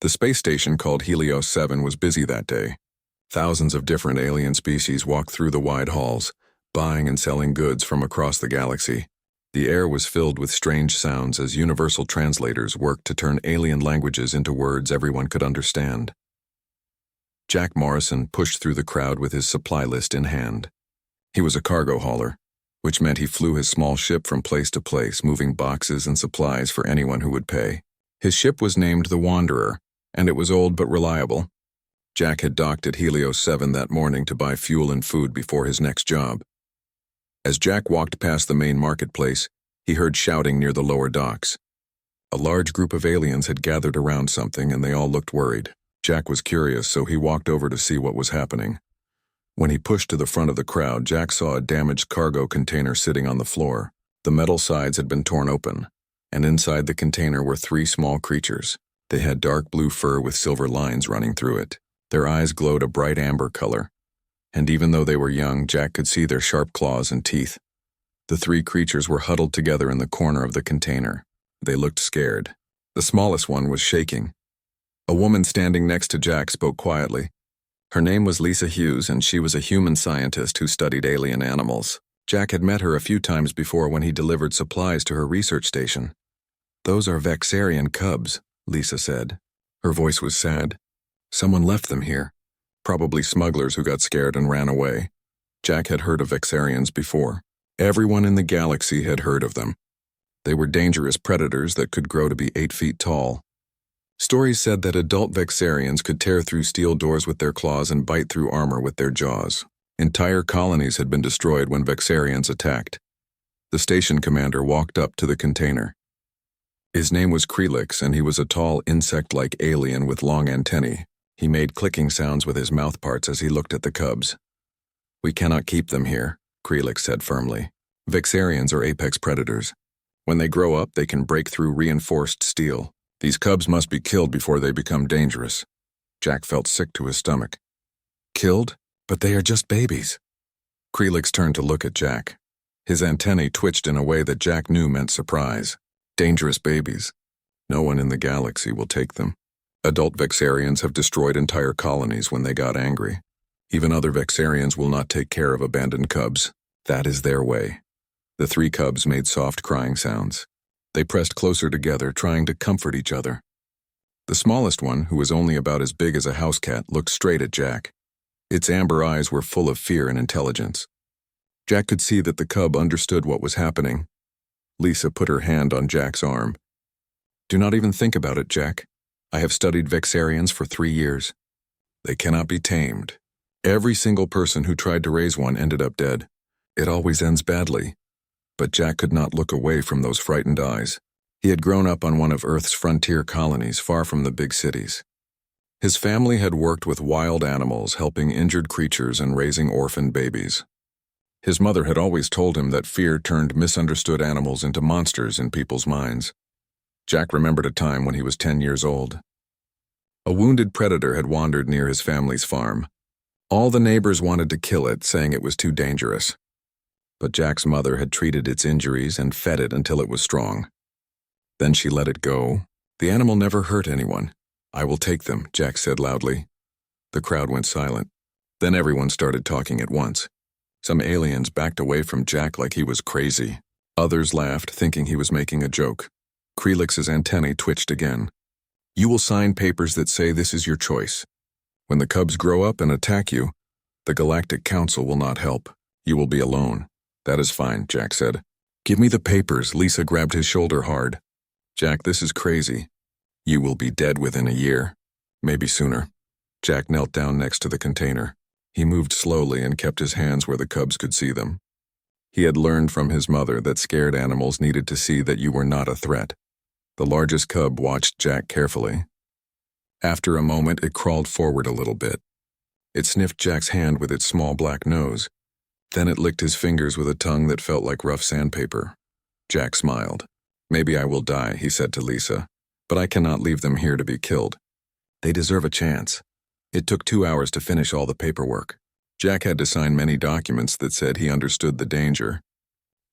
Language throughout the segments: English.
The space station called Helios 7 was busy that day. Thousands of different alien species walked through the wide halls, buying and selling goods from across the galaxy. The air was filled with strange sounds as universal translators worked to turn alien languages into words everyone could understand. Jack Morrison pushed through the crowd with his supply list in hand. He was a cargo hauler, which meant he flew his small ship from place to place, moving boxes and supplies for anyone who would pay. His ship was named the Wanderer, and it was old but reliable. Jack had docked at Helios 7 that morning to buy fuel and food before his next job. As Jack walked past the main marketplace, he heard shouting near the lower docks. A large group of aliens had gathered around something, and they all looked worried. Jack was curious, so he walked over to see what was happening. When he pushed to the front of the crowd, Jack saw a damaged cargo container sitting on the floor. The metal sides had been torn open, and inside the container were 3 small creatures. They had dark blue fur with silver lines running through it. Their eyes glowed a bright amber color, and even though they were young, Jack could see their sharp claws and teeth. The 3 creatures were huddled together in the corner of the container. They looked scared. The smallest one was shaking. A woman standing next to Jack spoke quietly. Her name was Lisa Hughes, and she was a human scientist who studied alien animals. Jack had met her a few times before when he delivered supplies to her research station. "Those are Vexarian cubs," Lisa said. Her voice was sad. "Someone left them here. Probably smugglers who got scared and ran away." Jack had heard of Vexarians before. Everyone in the galaxy had heard of them. They were dangerous predators that could grow to be 8 feet tall. Stories said that adult Vexarians could tear through steel doors with their claws and bite through armor with their jaws. Entire colonies had been destroyed when Vexarians attacked. The station commander walked up to the container. His name was Krelix, and he was a tall, insect-like alien with long antennae. He made clicking sounds with his mouthparts as he looked at the cubs. "We cannot keep them here," Krelix said firmly. "Vexarians are apex predators. When they grow up, they can break through reinforced steel. These cubs must be killed before they become dangerous." Jack felt sick to his stomach. "Killed? But they are just babies." Krelix turned to look at Jack. His antennae twitched in a way that Jack knew meant surprise. "Dangerous babies. No one in the galaxy will take them. Adult Vexarians have destroyed entire colonies when they got angry. Even other Vexarians will not take care of abandoned cubs. That is their way." The 3 cubs made soft crying sounds. They pressed closer together, trying to comfort each other. The smallest one, who was only about as big as a house cat, looked straight at Jack. Its amber eyes were full of fear and intelligence. Jack could see that the cub understood what was happening. Lisa put her hand on Jack's arm. "Do not even think about it, Jack. I have studied Vexarians for 3 years. They cannot be tamed. Every single person who tried to raise one ended up dead. It always ends badly." But Jack could not look away from those frightened eyes. He had grown up on one of Earth's frontier colonies, far from the big cities. His family had worked with wild animals, helping injured creatures and raising orphaned babies. His mother had always told him that fear turned misunderstood animals into monsters in people's minds. Jack remembered a time when he was 10 years old. A wounded predator had wandered near his family's farm. All the neighbors wanted to kill it, saying it was too dangerous. But Jack's mother had treated its injuries and fed it until it was strong. Then she let it go. The animal never hurt anyone. "I will take them," Jack said loudly. The crowd went silent. Then everyone started talking at once. Some aliens backed away from Jack like he was crazy. Others laughed, thinking he was making a joke. Krelix's antennae twitched again. "You will sign papers that say this is your choice. When the cubs grow up and attack you, the Galactic Council will not help. You will be alone." "That is fine," Jack said. "Give me the papers." Lisa grabbed his shoulder hard. "Jack, this is crazy. You will be dead within a year. Maybe sooner." Jack knelt down next to the container. He moved slowly and kept his hands where the cubs could see them. He had learned from his mother that scared animals needed to see that you were not a threat. The largest cub watched Jack carefully. After a moment, it crawled forward a little bit. It sniffed Jack's hand with its small black nose. Then it licked his fingers with a tongue that felt like rough sandpaper. Jack smiled. "Maybe I will die," he said to Lisa, "but I cannot leave them here to be killed. They deserve a chance." It took 2 hours to finish all the paperwork. Jack had to sign many documents that said he understood the danger.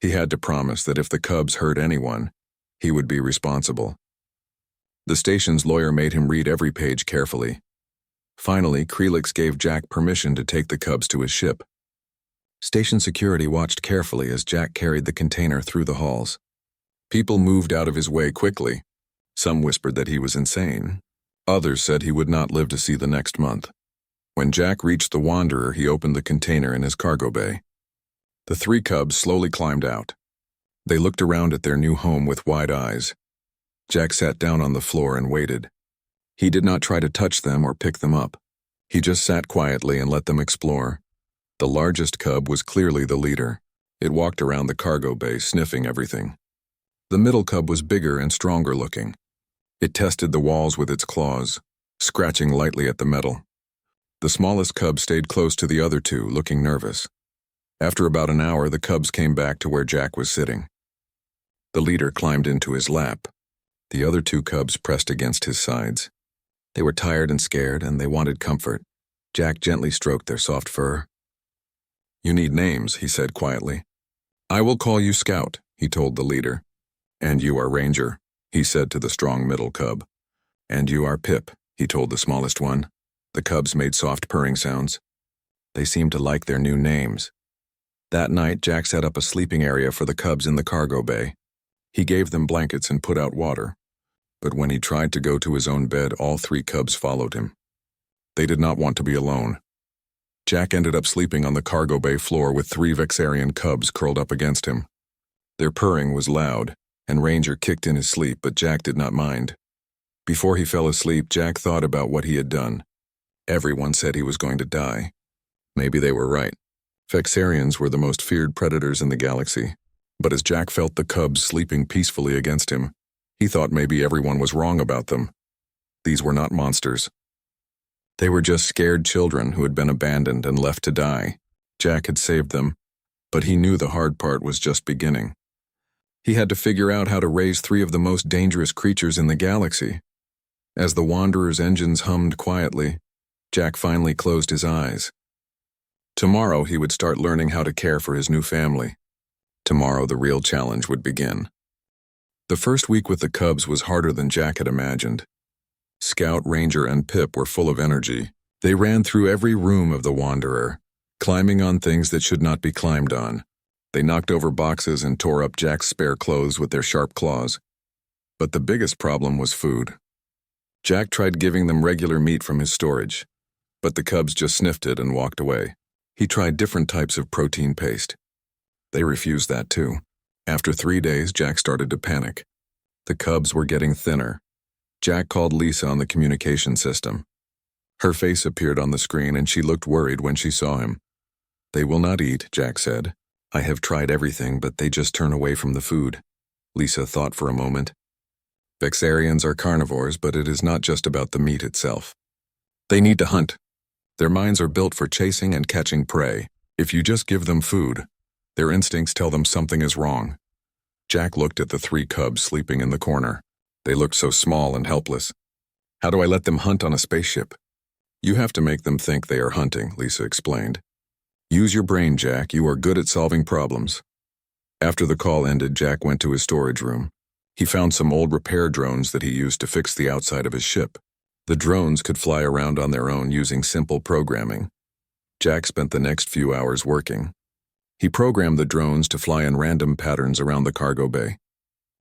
He had to promise that if the cubs hurt anyone, he would be responsible. The station's lawyer made him read every page carefully. Finally, Krelix gave Jack permission to take the cubs to his ship. Station security watched carefully as Jack carried the container through the halls. People moved out of his way quickly. Some whispered that he was insane. Others said he would not live to see the next month. When Jack reached the Wanderer, he opened the container in his cargo bay. The 3 cubs slowly climbed out. They looked around at their new home with wide eyes. Jack sat down on the floor and waited. He did not try to touch them or pick them up. He just sat quietly and let them explore. The largest cub was clearly the leader. It walked around the cargo bay, sniffing everything. The middle cub was bigger and stronger looking. It tested the walls with its claws, scratching lightly at the metal. The smallest cub stayed close to the other 2, looking nervous. After about an hour, the cubs came back to where Jack was sitting. The leader climbed into his lap. The other 2 cubs pressed against his sides. They were tired and scared, and they wanted comfort. Jack gently stroked their soft fur. "You need names," he said quietly. "I will call you Scout," he told the leader. "And you are Ranger," he said to the strong middle cub. "And you are Pip," he told the smallest one. The cubs made soft purring sounds. They seemed to like their new names. That night, Jack set up a sleeping area for the cubs in the cargo bay. He gave them blankets and put out water. But when he tried to go to his own bed, all 3 cubs followed him. They did not want to be alone. Jack ended up sleeping on the cargo bay floor with 3 Vexarian cubs curled up against him. Their purring was loud, and Ranger kicked in his sleep, but Jack did not mind. Before he fell asleep, Jack thought about what he had done. Everyone said he was going to die. Maybe they were right. Vexarians were the most feared predators in the galaxy. But as Jack felt the cubs sleeping peacefully against him, he thought maybe everyone was wrong about them. These were not monsters. They were just scared children who had been abandoned and left to die. Jack had saved them, but he knew the hard part was just beginning. He had to figure out how to raise 3 of the most dangerous creatures in the galaxy. As the Wanderer's engines hummed quietly, Jack finally closed his eyes. Tomorrow he would start learning how to care for his new family. Tomorrow the real challenge would begin. The first week with the cubs was harder than Jack had imagined. Scout, Ranger, and Pip were full of energy. They ran through every room of the Wanderer, climbing on things that should not be climbed on. They knocked over boxes and tore up Jack's spare clothes with their sharp claws. But the biggest problem was food. Jack tried giving them regular meat from his storage, but the cubs just sniffed it and walked away. He tried different types of protein paste. They refused that too. After 3 days, Jack started to panic. The cubs were getting thinner. Jack called Lisa on the communication system. Her face appeared on the screen and she looked worried when she saw him. "They will not eat," Jack said. "I have tried everything, but they just turn away from the food." Lisa thought for a moment. Vexarians are carnivores, but it is not just about the meat itself. They need to hunt. Their minds are built for chasing and catching prey. If you just give them food, their instincts tell them something is wrong. Jack looked at the 3 cubs sleeping in the corner. They looked so small and helpless. "How do I let them hunt on a spaceship?" "You have to make them think they are hunting," Lisa explained. "Use your brain, Jack. You are good at solving problems." After the call ended, Jack went to his storage room. He found some old repair drones that he used to fix the outside of his ship. The drones could fly around on their own using simple programming. Jack spent the next few hours working. He programmed the drones to fly in random patterns around the cargo bay.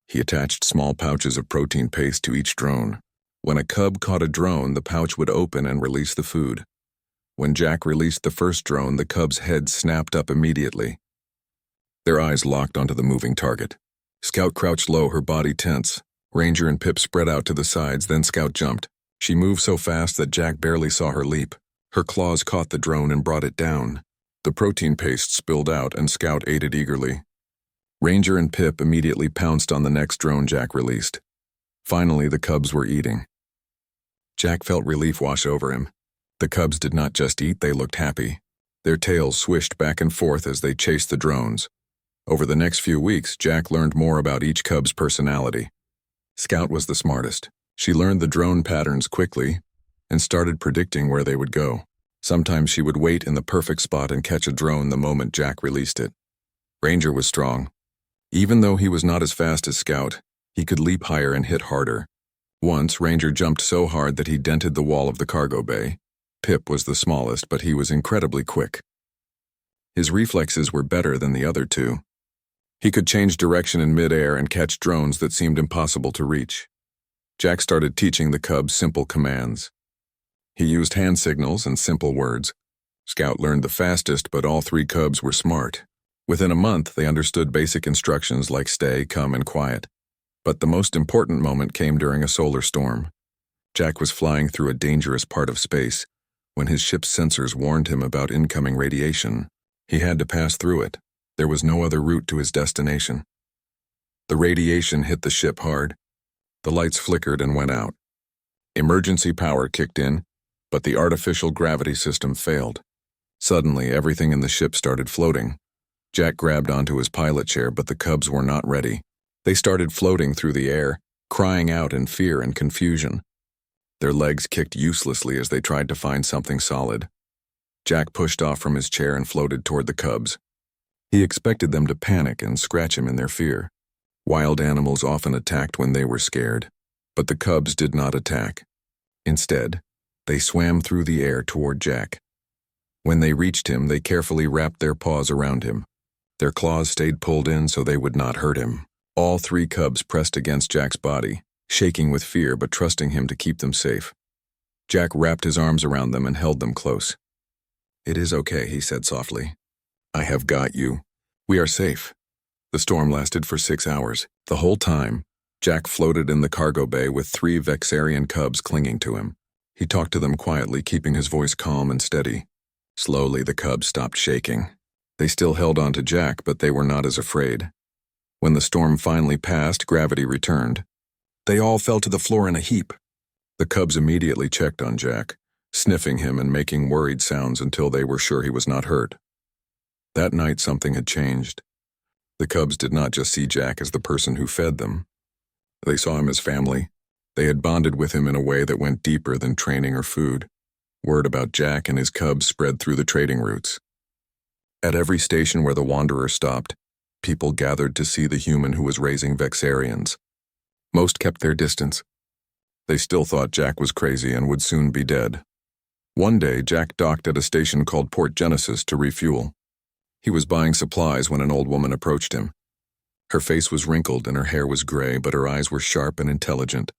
He attached small pouches of protein paste to each drone. When a cub caught a drone, the pouch would open and release the food. When Jack released the first drone, the cub's heads snapped up immediately. Their eyes locked onto the moving target. Scout crouched low, her body tense. Ranger and Pip spread out to the sides, then Scout jumped. She moved so fast that Jack barely saw her leap. Her claws caught the drone and brought it down. The protein paste spilled out and Scout ate it eagerly. Ranger and Pip immediately pounced on the next drone Jack released. Finally, the cubs were eating. Jack felt relief wash over him. The cubs did not just eat, they looked happy. Their tails swished back and forth as they chased the drones. Over the next few weeks, Jack learned more about each cub's personality. Scout was the smartest. She learned the drone patterns quickly and started predicting where they would go. Sometimes she would wait in the perfect spot and catch a drone the moment Jack released it. Ranger was strong. Even though he was not as fast as Scout, he could leap higher and hit harder. Once, Ranger jumped so hard that he dented the wall of the cargo bay. Pip was the smallest, but he was incredibly quick. His reflexes were better than the other two. He could change direction in mid-air and catch drones that seemed impossible to reach. Jack started teaching the cubs simple commands. He used hand signals and simple words. Scout learned the fastest, but all three cubs were smart. Within a month, they understood basic instructions like stay, come, and quiet. But the most important moment came during a solar storm. Jack was flying through a dangerous part of space when his ship's sensors warned him about incoming radiation. He had to pass through it. There was no other route to his destination. The radiation hit the ship hard. The lights flickered and went out. Emergency power kicked in, but the artificial gravity system failed. Suddenly, everything in the ship started floating. Jack grabbed onto his pilot chair, but the cubs were not ready. They started floating through the air, crying out in fear and confusion. Their legs kicked uselessly as they tried to find something solid. Jack pushed off from his chair and floated toward the cubs. He expected them to panic and scratch him in their fear. Wild animals often attacked when they were scared, but the cubs did not attack. Instead, they swam through the air toward Jack. When they reached him, they carefully wrapped their paws around him. Their claws stayed pulled in so they would not hurt him. All three cubs pressed against Jack's body, shaking with fear but trusting him to keep them safe. Jack wrapped his arms around them and held them close. "It is okay," he said softly. "I have got you. We are safe." The storm lasted for 6 hours. The whole time, Jack floated in the cargo bay with 3 Vexarian cubs clinging to him. He talked to them quietly, keeping his voice calm and steady. Slowly, the cubs stopped shaking. They still held on to Jack, but they were not as afraid. When the storm finally passed, gravity returned. They all fell to the floor in a heap. The cubs immediately checked on Jack, sniffing him and making worried sounds until they were sure he was not hurt. That night, something had changed. The cubs did not just see Jack as the person who fed them. They saw him as family. They had bonded with him in a way that went deeper than training or food. Word about Jack and his cubs spread through the trading routes. At every station where the Wanderer stopped, people gathered to see the human who was raising Vexarians. Most kept their distance. They still thought Jack was crazy and would soon be dead. One day, Jack docked at a station called Port Genesis to refuel. He was buying supplies when an old woman approached him. Her face was wrinkled and her hair was gray, but her eyes were sharp and intelligent.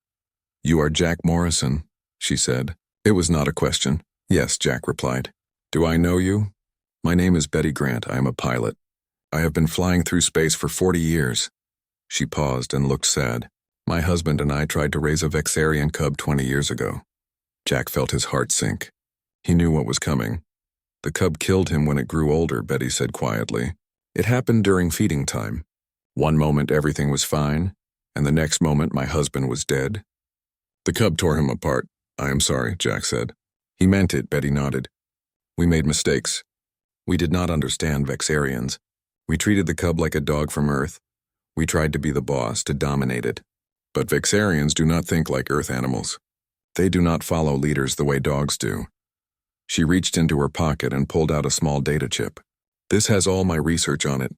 "You are Jack Morrison," she said. It was not a question. "Yes," Jack replied. "Do I know you?" "My name is Betty Grant. I am a pilot. I have been flying through space for 40 years. She paused and looked sad. "My husband and I tried to raise a Vexarian cub 20 years ago." Jack felt his heart sink. He knew what was coming. "The cub killed him when it grew older," Betty said quietly. "It happened during feeding time. One moment everything was fine, and the next moment my husband was dead." "The cub tore him apart." "I am sorry," Jack said. "He meant it," Betty nodded. "We made mistakes. We did not understand Vexarians. We treated the cub like a dog from Earth. We tried to be the boss, to dominate it. But Vexarians do not think like Earth animals. They do not follow leaders the way dogs do." She reached into her pocket and pulled out a small data chip. "This has all my research on it.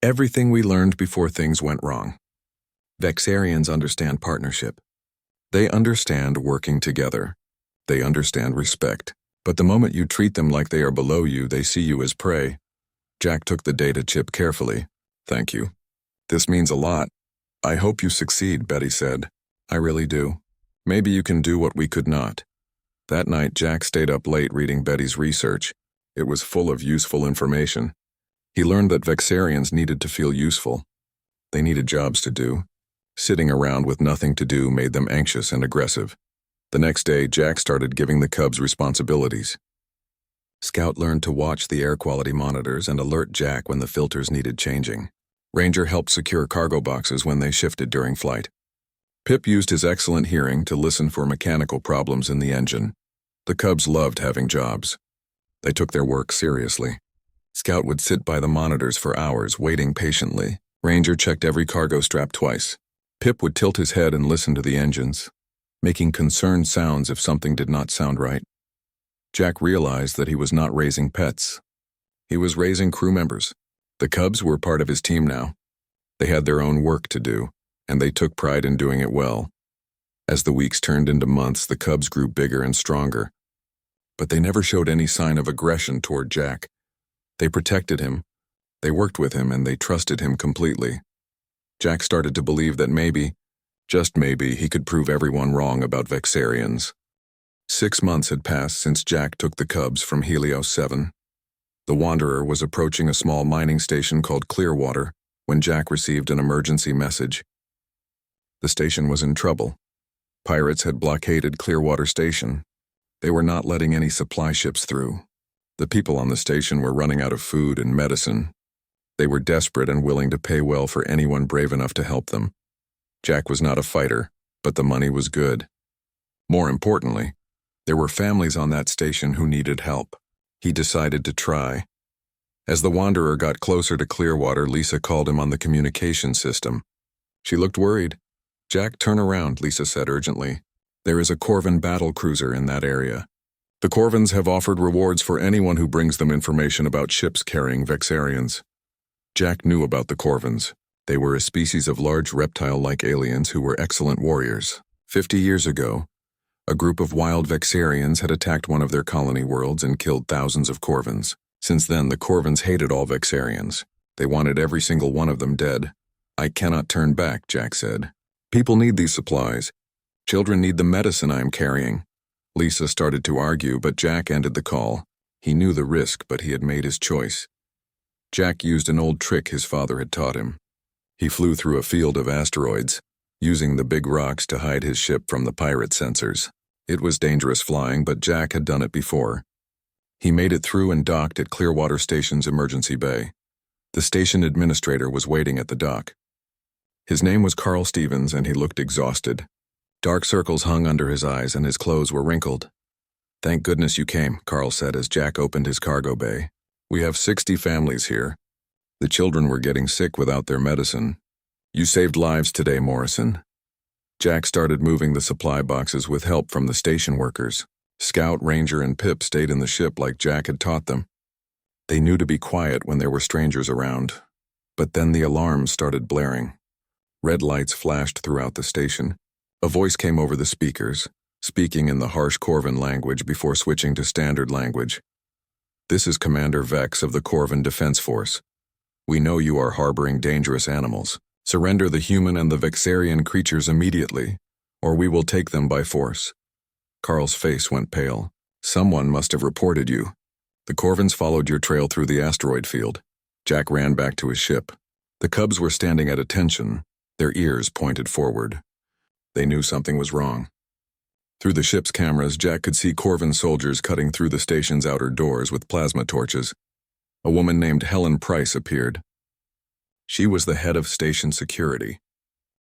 Everything we learned before things went wrong. Vexarians understand partnership. They understand working together. They understand respect. But the moment you treat them like they are below you, they see you as prey." Jack took the data chip carefully. "Thank you. This means a lot. I hope you succeed," Betty said. "I really do. Maybe you can do what we could not." That night, Jack stayed up late reading Betty's research. It was full of useful information. He learned that Vexarians needed to feel useful. They needed jobs to do. Sitting around with nothing to do made them anxious and aggressive. The next day, Jack started giving the cubs responsibilities. Scout learned to watch the air quality monitors and alert Jack when the filters needed changing. Ranger helped secure cargo boxes when they shifted during flight. Pip used his excellent hearing to listen for mechanical problems in the engine. The cubs loved having jobs. They took their work seriously. Scout would sit by the monitors for hours, waiting patiently. Ranger checked every cargo strap twice. Pip would tilt his head and listen to the engines, making concerned sounds if something did not sound right. Jack realized that he was not raising pets. He was raising crew members. The cubs were part of his team now. They had their own work to do, and they took pride in doing it well. As the weeks turned into months, the cubs grew bigger and stronger. But they never showed any sign of aggression toward Jack. They protected him, they worked with him, and they trusted him completely. Jack started to believe that maybe, just maybe, he could prove everyone wrong about Vexarians. 6 months had passed since Jack took the cubs from Helios 7. The Wanderer was approaching a small mining station called Clearwater when Jack received an emergency message. The station was in trouble. Pirates had blockaded Clearwater Station. They were not letting any supply ships through. The people on the station were running out of food and medicine. They were desperate and willing to pay well for anyone brave enough to help them. Jack was not a fighter, but the money was good. More importantly, there were families on that station who needed help. He decided to try. As the Wanderer got closer to Clearwater, Lisa called him on the communication system. She looked worried. "Jack, turn around," Lisa said urgently. "There is a Corvan battle cruiser in that area. The Corvans have offered rewards for anyone who brings them information about ships carrying Vexarians." Jack knew about the Corvans. They were a species of large reptile-like aliens who were excellent warriors. 50 years ago, a group of wild Vexarians had attacked one of their colony worlds and killed thousands of Corvans. Since then, the Corvans hated all Vexarians. They wanted every single one of them dead. "I cannot turn back," Jack said. "People need these supplies. Children need the medicine I am carrying." Lisa started to argue, but Jack ended the call. He knew the risk, but he had made his choice. Jack used an old trick his father had taught him. He flew through a field of asteroids, using the big rocks to hide his ship from the pirate sensors. It was dangerous flying, but Jack had done it before. He made it through and docked at Clearwater Station's emergency bay. The station administrator was waiting at the dock. His name was Carl Stevens, and he looked exhausted. Dark circles hung under his eyes, and his clothes were wrinkled. "Thank goodness you came," Carl said as Jack opened his cargo bay. "We have 60 families here. The children were getting sick without their medicine. You saved lives today, Morrison." Jack started moving the supply boxes with help from the station workers. Scout, Ranger, and Pip stayed in the ship like Jack had taught them. They knew to be quiet when there were strangers around. But then the alarms started blaring. Red lights flashed throughout the station. A voice came over the speakers, speaking in the harsh Corvan language before switching to standard language. "This is Commander Vex of the Corvan Defense Force. We know you are harboring dangerous animals. Surrender the human and the Vexarian creatures immediately, or we will take them by force." Carl's face went pale. "Someone must have reported you. The Corvans followed your trail through the asteroid field." Jack ran back to his ship. The cubs were standing at attention, their ears pointed forward. They knew something was wrong. Through the ship's cameras, Jack could see Corvan soldiers cutting through the station's outer doors with plasma torches. A woman named Helen Price appeared. She was the head of station security.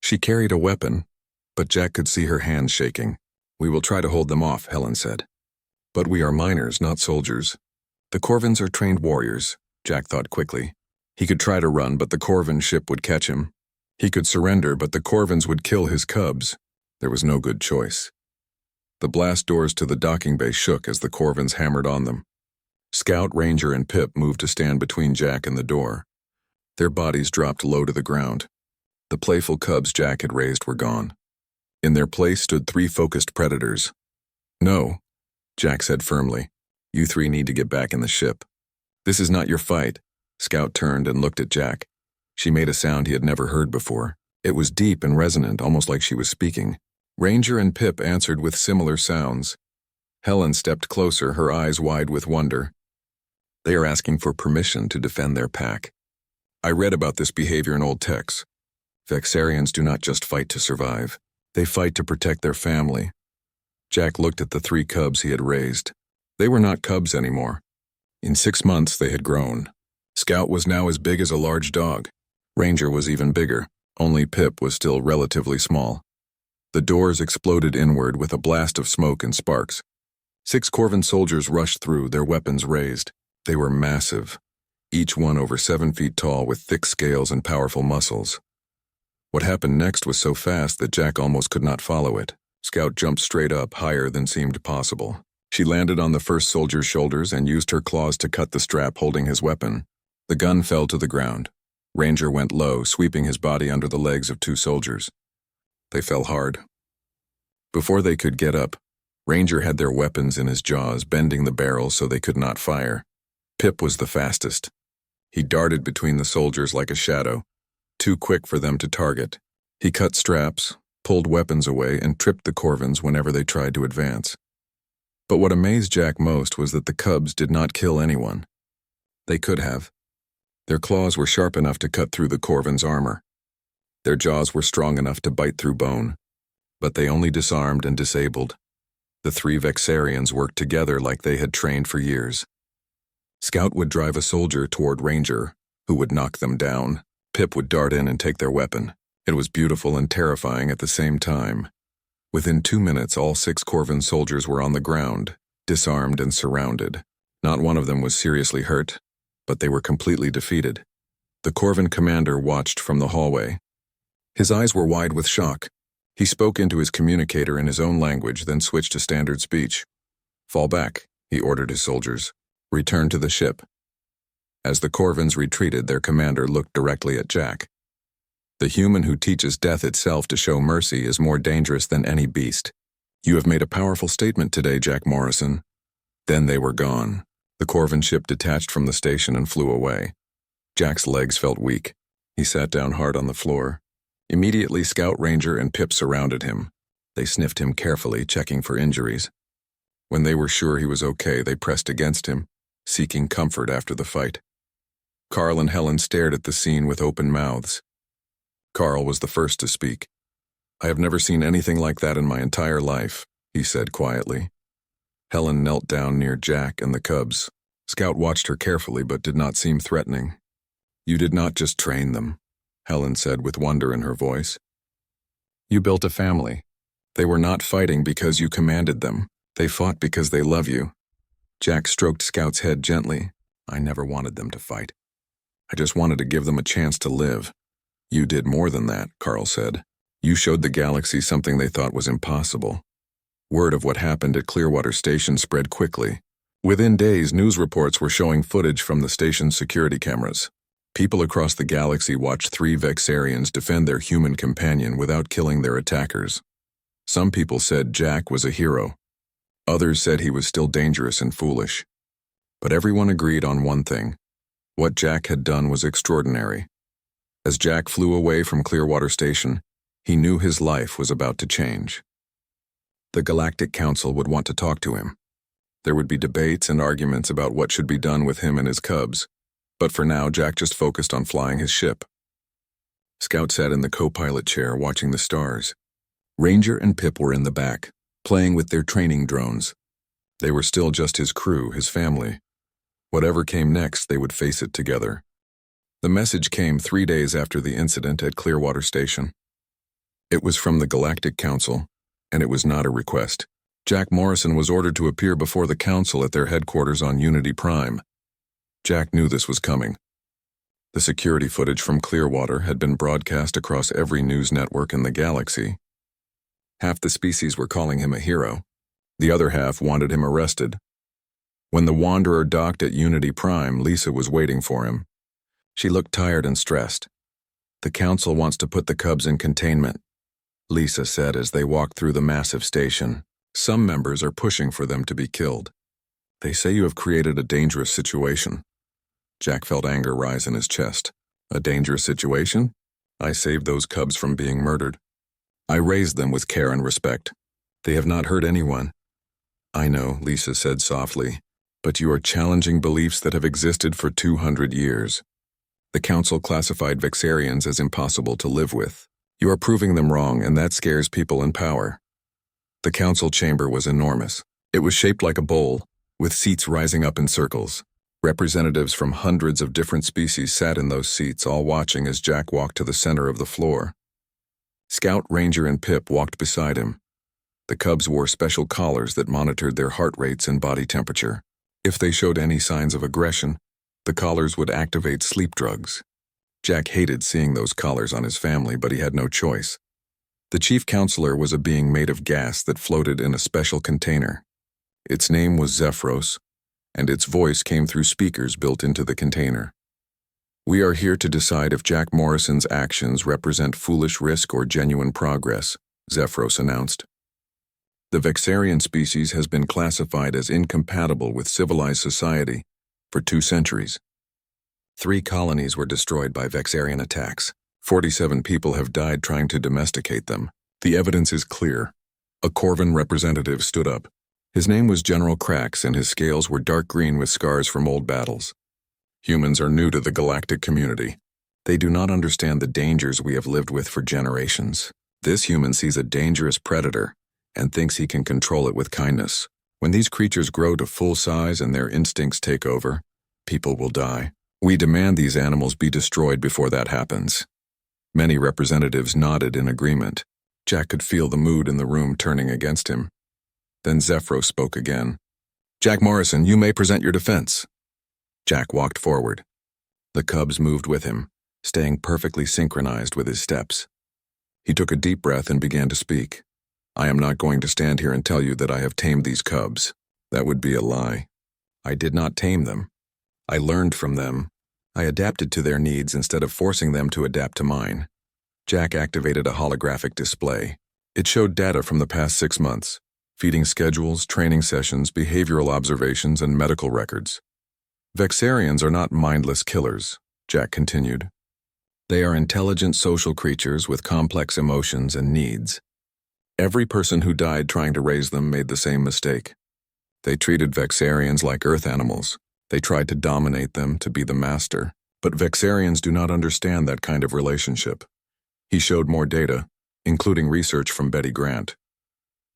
She carried a weapon, but Jack could see her hands shaking. "We will try to hold them off," Helen said. "But we are miners, not soldiers." "The Corvans are trained warriors," Jack thought quickly. He could try to run, but the Corvan ship would catch him. He could surrender, but the Corvans would kill his cubs. There was no good choice. The blast doors to the docking bay shook as the Corvans hammered on them. Scout, Ranger, and Pip moved to stand between Jack and the door. Their bodies dropped low to the ground. The playful cubs Jack had raised were gone. In their place stood 3 focused predators. "No," Jack said firmly. "You 3 need to get back in the ship. This is not your fight." Scout turned and looked at Jack. She made a sound he had never heard before. It was deep and resonant, almost like she was speaking. Ranger and Pip answered with similar sounds. Helen stepped closer, her eyes wide with wonder. "They are asking for permission to defend their pack. I read about this behavior in old texts. Vexarians do not just fight to survive. They fight to protect their family." Jack looked at the 3 cubs he had raised. They were not cubs anymore. In 6 months they had grown. Scout was now as big as a large dog. Ranger was even bigger. Only Pip was still relatively small. The doors exploded inward with a blast of smoke and sparks. 6 Corvan soldiers rushed through, their weapons raised. They were massive, each one over 7 feet tall with thick scales and powerful muscles. What happened next was so fast that Jack almost could not follow it. Scout jumped straight up, higher than seemed possible. She landed on the first soldier's shoulders and used her claws to cut the strap holding his weapon. The gun fell to the ground. Ranger went low, sweeping his body under the legs of 2 soldiers. They fell hard. Before they could get up, Ranger had their weapons in his jaws, bending the barrels so they could not fire. Pip was the fastest. He darted between the soldiers like a shadow, too quick for them to target. He cut straps, pulled weapons away, and tripped the Corvins whenever they tried to advance. But what amazed Jack most was that the cubs did not kill anyone. They could have. Their claws were sharp enough to cut through the Corvins' armor. Their jaws were strong enough to bite through bone. But they only disarmed and disabled. The three Vexarians worked together like they had trained for years. Scout would drive a soldier toward Ranger, who would knock them down. Pip would dart in and take their weapon. It was beautiful and terrifying at the same time. Within 2 minutes, all 6 Corvin soldiers were on the ground, disarmed and surrounded. Not one of them was seriously hurt, but they were completely defeated. The Corvin commander watched from the hallway. His eyes were wide with shock. He spoke into his communicator in his own language, then switched to standard speech. "Fall back," he ordered his soldiers. "Return to the ship." As the Corvins retreated, their commander looked directly at Jack. "The human who teaches death itself to show mercy is more dangerous than any beast. You have made a powerful statement today, Jack Morrison." Then they were gone. The Corvin ship detached from the station and flew away. Jack's legs felt weak. He sat down hard on the floor. Immediately, Scout, Ranger, and Pip surrounded him. They sniffed him carefully, checking for injuries. When they were sure he was okay, they pressed against him, seeking comfort after the fight. Carl and Helen stared at the scene with open mouths. Carl was the first to speak. "I have never seen anything like that in my entire life," he said quietly. Helen knelt down near Jack and the cubs. Scout watched her carefully but did not seem threatening. "You did not just train them," Helen said with wonder in her voice. "You built a family. They were not fighting because you commanded them. They fought because they love you." Jack stroked Scout's head gently. "I never wanted them to fight. I just wanted to give them a chance to live." "You did more than that," Carl said. "You showed the galaxy something they thought was impossible." Word of what happened at Clearwater Station spread quickly. Within days, news reports were showing footage from the station's security cameras. People across the galaxy watched 3 Vexarians defend their human companion without killing their attackers. Some people said Jack was a hero. Others said he was still dangerous and foolish. But everyone agreed on one thing. What Jack had done was extraordinary. As Jack flew away from Clearwater Station, he knew his life was about to change. The Galactic Council would want to talk to him. There would be debates and arguments about what should be done with him and his cubs. But for now, Jack just focused on flying his ship. Scout sat in the co-pilot chair watching the stars. Ranger and Pip were in the back, playing with their training drones. They were still just his crew, his family. Whatever came next, they would face it together. The message came 3 days after the incident at Clearwater Station. It was from the Galactic Council, and it was not a request. Jack Morrison was ordered to appear before the Council at their headquarters on Unity Prime. Jack knew this was coming. The security footage from Clearwater had been broadcast across every news network in the galaxy. Half the species were calling him a hero. The other half wanted him arrested. When the Wanderer docked at Unity Prime, Lisa was waiting for him. She looked tired and stressed. "The Council wants to put the cubs in containment," Lisa said as they walked through the massive station. "Some members are pushing for them to be killed. They say you have created a dangerous situation." Jack felt anger rise in his chest. "A dangerous situation? I saved those cubs from being murdered. I raised them with care and respect. They have not hurt anyone." "I know," Lisa said softly, "but you are challenging beliefs that have existed for 200 years. The Council classified Vexarians as impossible to live with. You are proving them wrong, and that scares people in power." The Council chamber was enormous. It was shaped like a bowl, with seats rising up in circles. Representatives from hundreds of different species sat in those seats, all watching as Jack walked to the center of the floor. Scout, Ranger, and Pip walked beside him. The cubs wore special collars that monitored their heart rates and body temperature. If they showed any signs of aggression, the collars would activate sleep drugs. Jack hated seeing those collars on his family, but he had no choice. The chief counselor was a being made of gas that floated in a special container. Its name was Zephyros, and its voice came through speakers built into the container. "We are here to decide if Jack Morrison's actions represent foolish risk or genuine progress," Zephyros announced. The Vexarian species has been classified as incompatible with civilized society for 2 centuries. 3 colonies were destroyed by Vexarian attacks. 47 people have died trying to domesticate them. The evidence is clear. A Corvin representative stood up. His name was General Krax, and his scales were dark green with scars from old battles. Humans are new to the galactic community. They do not understand the dangers we have lived with for generations. This human sees a dangerous predator and thinks he can control it with kindness. When these creatures grow to full size and their instincts take over, people will die. We demand these animals be destroyed before that happens. Many representatives nodded in agreement. Jack could feel the mood in the room turning against him. Then Zephyros spoke again. "Jack Morrison, you may present your defense." Jack walked forward. The cubs moved with him, staying perfectly synchronized with his steps. He took a deep breath and began to speak. "I am not going to stand here and tell you that I have tamed these cubs. That would be a lie. I did not tame them. I learned from them. I adapted to their needs instead of forcing them to adapt to mine." Jack activated a holographic display. It showed data from the past 6 months, feeding schedules, training sessions, behavioral observations, and medical records. "Vexarians are not mindless killers," Jack continued. "They are intelligent social creatures with complex emotions and needs. Every person who died trying to raise them made the same mistake. They treated Vexarians like earth animals. They tried to dominate them, to be the master. But Vexarians do not understand that kind of relationship." He showed more data, including research from Betty Grant.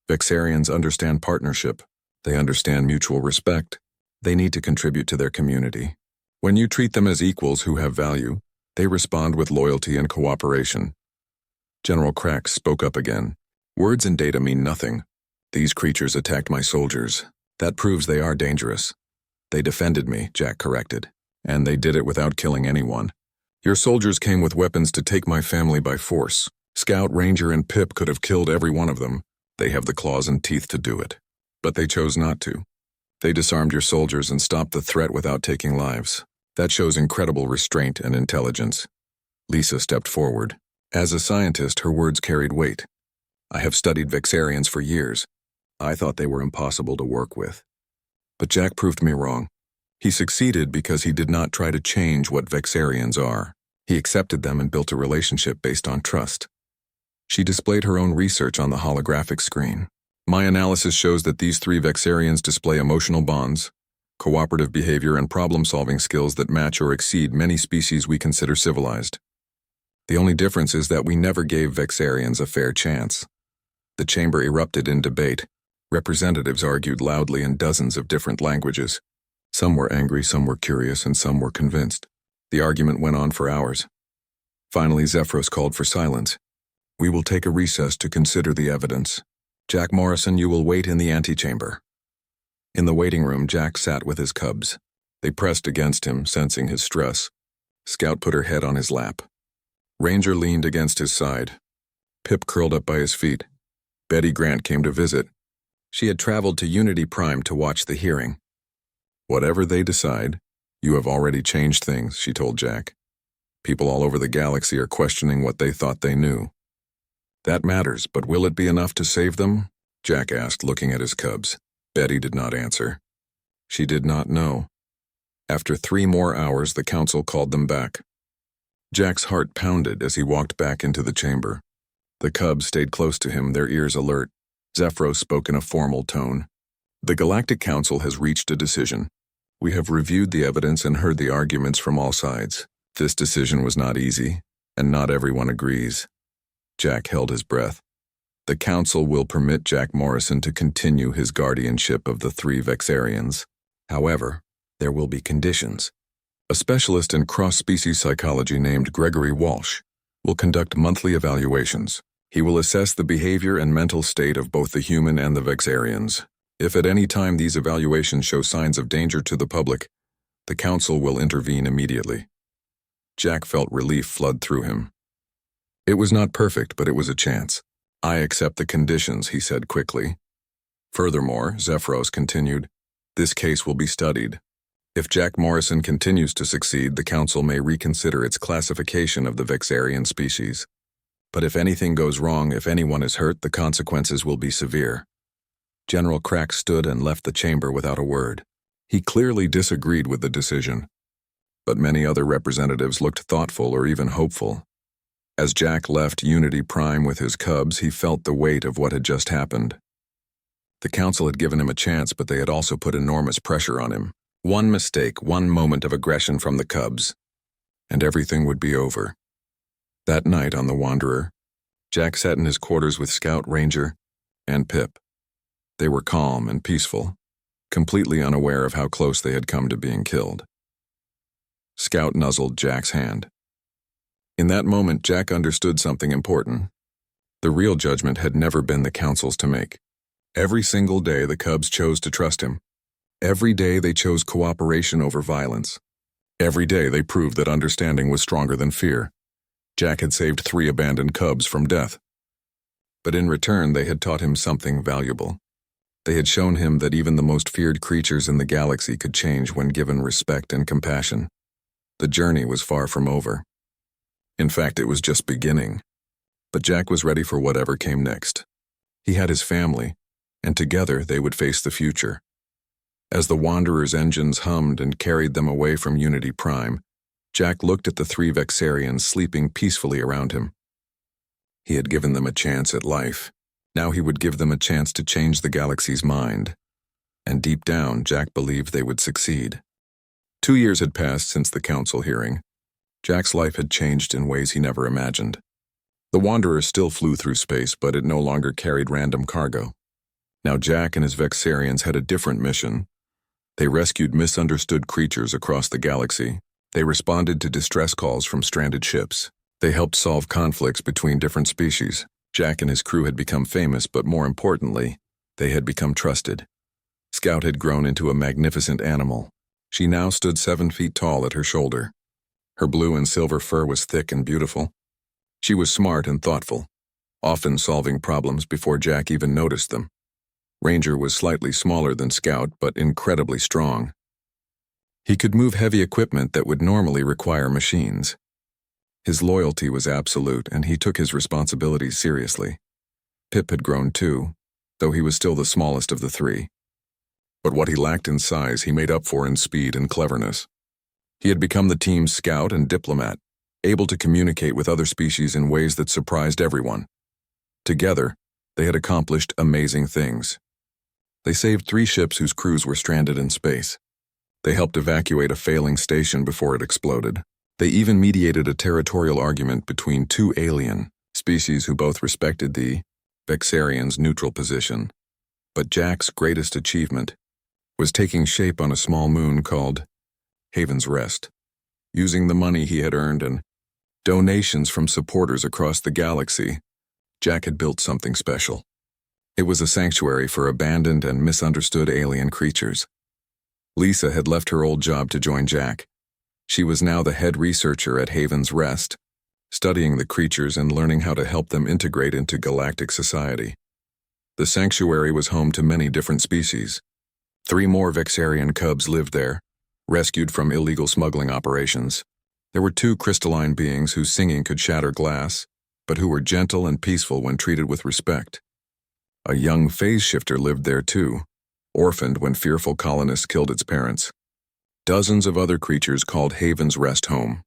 "Vexarians understand partnership. They understand mutual respect. They need to contribute to their community. When you treat them as equals who have value, they respond with loyalty and cooperation." General Krax spoke up again. "Words and data mean nothing. These creatures attacked my soldiers. That proves they are dangerous." "They defended me," Jack corrected, "and they did it without killing anyone. Your soldiers came with weapons to take my family by force. Scout, Ranger, and Pip could have killed every one of them. They have the claws and teeth to do it. But they chose not to. They disarmed your soldiers and stopped the threat without taking lives. That shows incredible restraint and intelligence." Lisa stepped forward. As a scientist, her words carried weight. "I have studied Vexarians for years. I thought they were impossible to work with. But Jack proved me wrong. He succeeded because he did not try to change what Vexarians are. He accepted them and built a relationship based on trust." She displayed her own research on the holographic screen. "My analysis shows that these 3 Vexarians display emotional bonds, cooperative behavior, and problem-solving skills that match or exceed many species we consider civilized. The only difference is that we never gave Vexarians a fair chance." The chamber erupted in debate. Representatives argued loudly in dozens of different languages. Some were angry, some were curious, and some were convinced. The argument went on for hours. Finally, Zephyros called for silence. "We will take a recess to consider the evidence. Jack Morrison, you will wait in the antechamber." In the waiting room, Jack sat with his cubs. They pressed against him, sensing his stress. Scout put her head on his lap. Ranger leaned against his side. Pip curled up by his feet. Betty Grant came to visit. She had traveled to Unity Prime to watch the hearing. "Whatever they decide, you have already changed things," she told Jack. "People all over the galaxy are questioning what they thought they knew." "That matters, but will it be enough to save them?" Jack asked, looking at his cubs. Betty did not answer. She did not know. After 3 more hours, the council called them back. Jack's heart pounded as he walked back into the chamber. The cubs stayed close to him, their ears alert. Zephyros spoke in a formal tone. "The Galactic Council has reached a decision. We have reviewed the evidence and heard the arguments from all sides. This decision was not easy, and not everyone agrees." Jack held his breath. "The Council will permit Jack Morrison to continue his guardianship of the 3 Vexarians. However, there will be conditions. A specialist in cross-species psychology named Gregory Walsh will conduct monthly evaluations. He will assess the behavior and mental state of both the human and the Vexarians. If at any time these evaluations show signs of danger to the public, the Council will intervene immediately." Jack felt relief flood through him. It was not perfect, but it was a chance. "I accept the conditions," he said quickly. Furthermore, Zephyros continued, "this case will be studied. If Jack Morrison continues to succeed, the Council may reconsider its classification of the Vexarian species. But if anything goes wrong, if anyone is hurt, the consequences will be severe. General Crack stood and left the chamber without a word. He clearly disagreed with the decision, but many other representatives looked thoughtful or even hopeful. As Jack left Unity Prime with his cubs, he felt the weight of what had just happened. The council had given him a chance, but they had also put enormous pressure on him. One mistake, one moment of aggression from the cubs, and everything would be over. That night on the Wanderer, Jack sat in his quarters with Scout, Ranger, and Pip. They were calm and peaceful, completely unaware of how close they had come to being killed. Scout nuzzled Jack's hand. In that moment, Jack understood something important. The real judgment had never been the council's to make. Every single day, the cubs chose to trust him. Every day, they chose cooperation over violence. Every day, they proved that understanding was stronger than fear. Jack had saved 3 abandoned cubs from death. But in return, they had taught him something valuable. They had shown him that even the most feared creatures in the galaxy could change when given respect and compassion. The journey was far from over. In fact, it was just beginning. But Jack was ready for whatever came next. He had his family, and together they would face the future. As the Wanderer's engines hummed and carried them away from Unity Prime, Jack looked at the 3 Vexarians sleeping peacefully around him. He had given them a chance at life. Now he would give them a chance to change the galaxy's mind. And deep down, Jack believed they would succeed. 2 years had passed since the council hearing. Jack's life had changed in ways he never imagined. The Wanderer still flew through space, but it no longer carried random cargo. Now Jack and his Vexarians had a different mission. They rescued misunderstood creatures across the galaxy. They responded to distress calls from stranded ships. They helped solve conflicts between different species. Jack and his crew had become famous, but more importantly, they had become trusted. Scout had grown into a magnificent animal. She now stood 7 feet tall at her shoulder. Her blue and silver fur was thick and beautiful. She was smart and thoughtful, often solving problems before Jack even noticed them. Ranger was slightly smaller than Scout, but incredibly strong. He could move heavy equipment that would normally require machines. His loyalty was absolute, and he took his responsibilities seriously. Pip had grown too, though he was still the smallest of the 3. But what he lacked in size, he made up for in speed and cleverness. He had become the team's scout and diplomat, able to communicate with other species in ways that surprised everyone. Together, they had accomplished amazing things. They saved 3 ships whose crews were stranded in space. They helped evacuate a failing station before it exploded. They even mediated a territorial argument between 2 alien species who both respected the Vexarians' neutral position. But Jack's greatest achievement was taking shape on a small moon called Haven's Rest. Using the money he had earned and donations from supporters across the galaxy, Jack had built something special. It was a sanctuary for abandoned and misunderstood alien creatures. Lisa had left her old job to join Jack. She was now the head researcher at Haven's Rest, studying the creatures and learning how to help them integrate into galactic society. The sanctuary was home to many different species. 3 more Vexarian cubs lived there, rescued from illegal smuggling operations. There were 2 crystalline beings whose singing could shatter glass, but who were gentle and peaceful when treated with respect. A young phase shifter lived there too, orphaned when fearful colonists killed its parents. Dozens of other creatures called Haven's Rest home.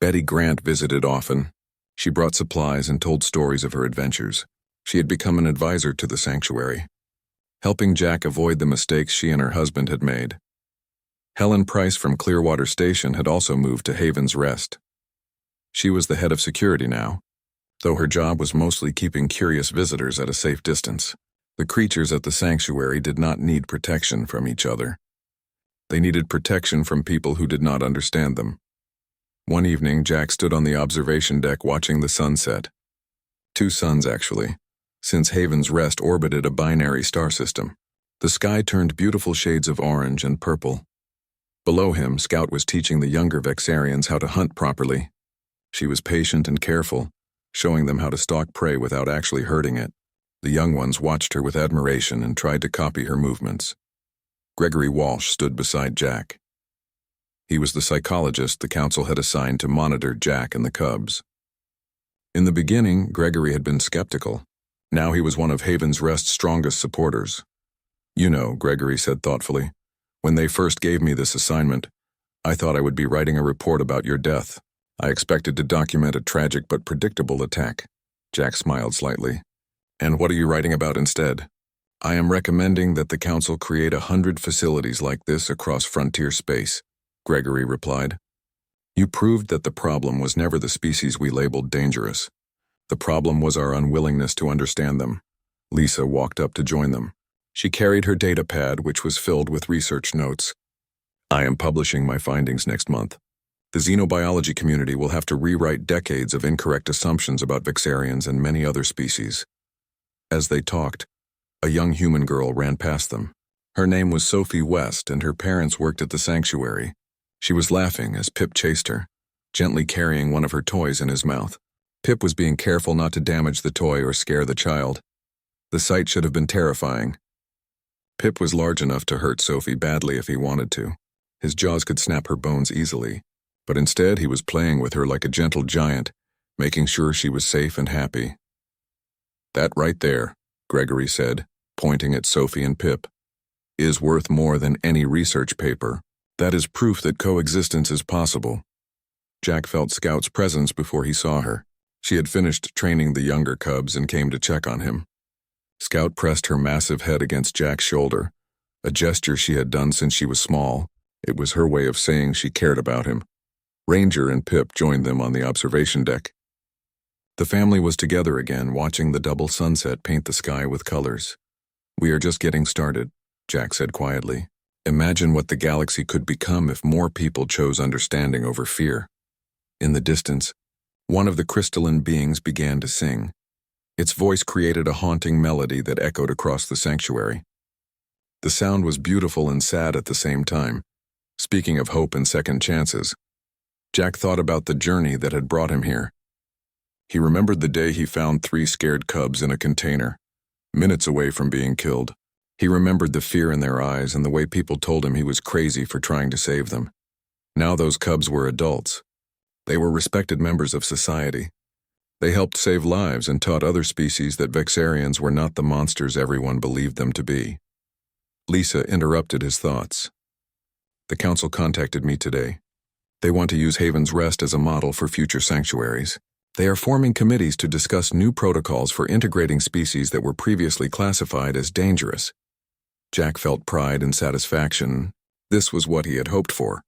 Betty Grant visited often. She brought supplies and told stories of her adventures. She had become an advisor to the sanctuary, helping Jack avoid the mistakes she and her husband had made. Helen Price from Clearwater Station had also moved to Haven's Rest. She was the head of security now, though her job was mostly keeping curious visitors at a safe distance. The creatures at the sanctuary did not need protection from each other. They needed protection from people who did not understand them. One evening, Jack stood on the observation deck watching the sunset. 2 suns, actually, since Haven's Rest orbited a binary star system. The sky turned beautiful shades of orange and purple. Below him, Scout was teaching the younger Vexarians how to hunt properly. She was patient and careful, showing them how to stalk prey without actually hurting it. The young ones watched her with admiration and tried to copy her movements. Gregory Walsh stood beside Jack. He was the psychologist the council had assigned to monitor Jack and the cubs. In the beginning, Gregory had been skeptical. Now he was one of Haven's Rest's strongest supporters. You know, Gregory said thoughtfully. When they first gave me this assignment, I thought I would be writing a report about your death. I expected to document a tragic but predictable attack. Jack smiled slightly. And what are you writing about instead? I am recommending that the Council create 100 facilities like this across frontier space, Gregory replied. You proved that the problem was never the species we labeled dangerous. The problem was our unwillingness to understand them. Lisa walked up to join them. She carried her data pad, which was filled with research notes. I am publishing my findings next month. The xenobiology community will have to rewrite decades of incorrect assumptions about Vixarians and many other species. As they talked, a young human girl ran past them. Her name was Sophie West, and her parents worked at the sanctuary. She was laughing as Pip chased her, gently carrying one of her toys in his mouth. Pip was being careful not to damage the toy or scare the child. The sight should have been terrifying. Pip was large enough to hurt Sophie badly if he wanted to. His jaws could snap her bones easily, but instead he was playing with her like a gentle giant, making sure she was safe and happy. That right there, Gregory said, pointing at Sophie and Pip, is worth more than any research paper. That is proof that coexistence is possible. Jack felt Scout's presence before he saw her. She had finished training the younger cubs and came to check on him. Scout pressed her massive head against Jack's shoulder, a gesture she had done since she was small. It was her way of saying she cared about him. Ranger and Pip joined them on the observation deck. The family was together again, watching the double sunset paint the sky with colors. We are just getting started, Jack said quietly. Imagine what the galaxy could become if more people chose understanding over fear. In the distance, one of the crystalline beings began to sing. Its voice created a haunting melody that echoed across the sanctuary. The sound was beautiful and sad at the same time. Speaking of hope and second chances, Jack thought about the journey that had brought him here. He remembered the day he found 3 scared cubs in a container, minutes away from being killed. He remembered the fear in their eyes and the way people told him he was crazy for trying to save them. Now those cubs were adults. They were respected members of society. They helped save lives and taught other species that Vixarians were not the monsters everyone believed them to be. Lisa interrupted his thoughts. The Council contacted me today. They want to use Haven's Rest as a model for future sanctuaries. They are forming committees to discuss new protocols for integrating species that were previously classified as dangerous. Jack felt pride and satisfaction. This was what he had hoped for.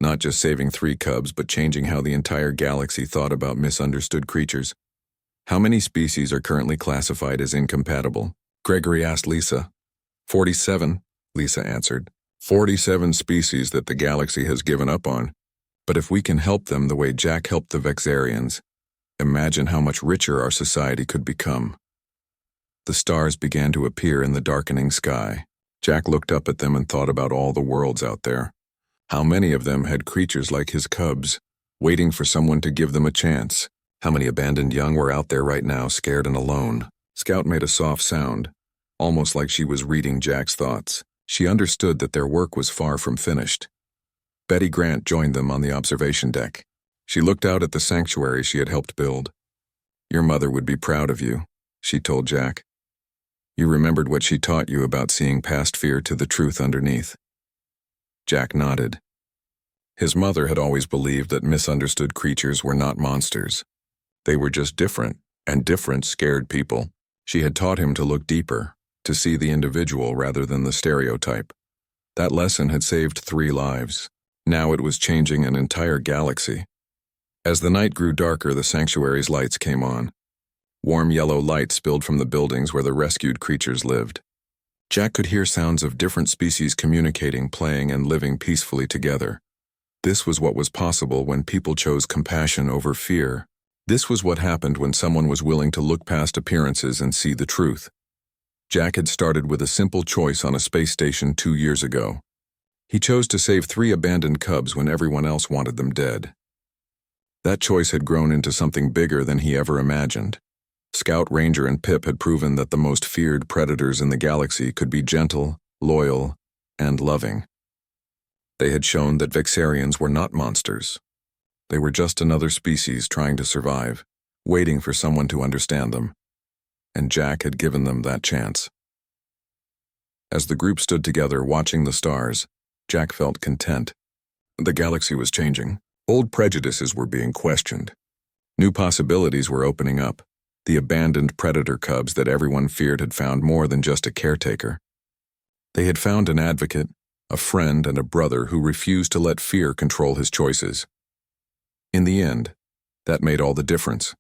Not just saving 3 cubs, but changing how the entire galaxy thought about misunderstood creatures. How many species are currently classified as incompatible? Gregory asked Lisa. 47, Lisa answered. 47 species that the galaxy has given up on. But if we can help them the way Jack helped the Vixarians, imagine how much richer our society could become. The stars began to appear in the darkening sky. Jack looked up at them and thought about all the worlds out there. How many of them had creatures like his cubs, waiting for someone to give them a chance? How many abandoned young were out there right now, scared and alone? Scout made a soft sound, almost like she was reading Jack's thoughts. She understood that their work was far from finished. Betty Grant joined them on the observation deck. She looked out at the sanctuary she had helped build. Your mother would be proud of you, she told Jack. You remembered what she taught you about seeing past fear to the truth underneath. Jack nodded. His mother had always believed that misunderstood creatures were not monsters. They were just different, and different scared people. She had taught him to look deeper, to see the individual rather than the stereotype. That lesson had saved 3 lives. Now it was changing an entire galaxy. As the night grew darker, the sanctuary's lights came on. Warm yellow light spilled from the buildings where the rescued creatures lived. Jack could hear sounds of different species communicating, playing, and living peacefully together. This was what was possible when people chose compassion over fear. This was what happened when someone was willing to look past appearances and see the truth. Jack had started with a simple choice on a space station 2 years ago. He chose to save 3 abandoned cubs when everyone else wanted them dead. That choice had grown into something bigger than he ever imagined. Scout, Ranger, and Pip had proven that the most feared predators in the galaxy could be gentle, loyal, and loving. They had shown that Vixarians were not monsters. They were just another species trying to survive, waiting for someone to understand them. And Jack had given them that chance. As the group stood together watching the stars, Jack felt content. The galaxy was changing. Old prejudices were being questioned. New possibilities were opening up. The abandoned predator cubs that everyone feared had found more than just a caretaker. They had found an advocate, a friend, and a brother who refused to let fear control his choices. In the end, that made all the difference.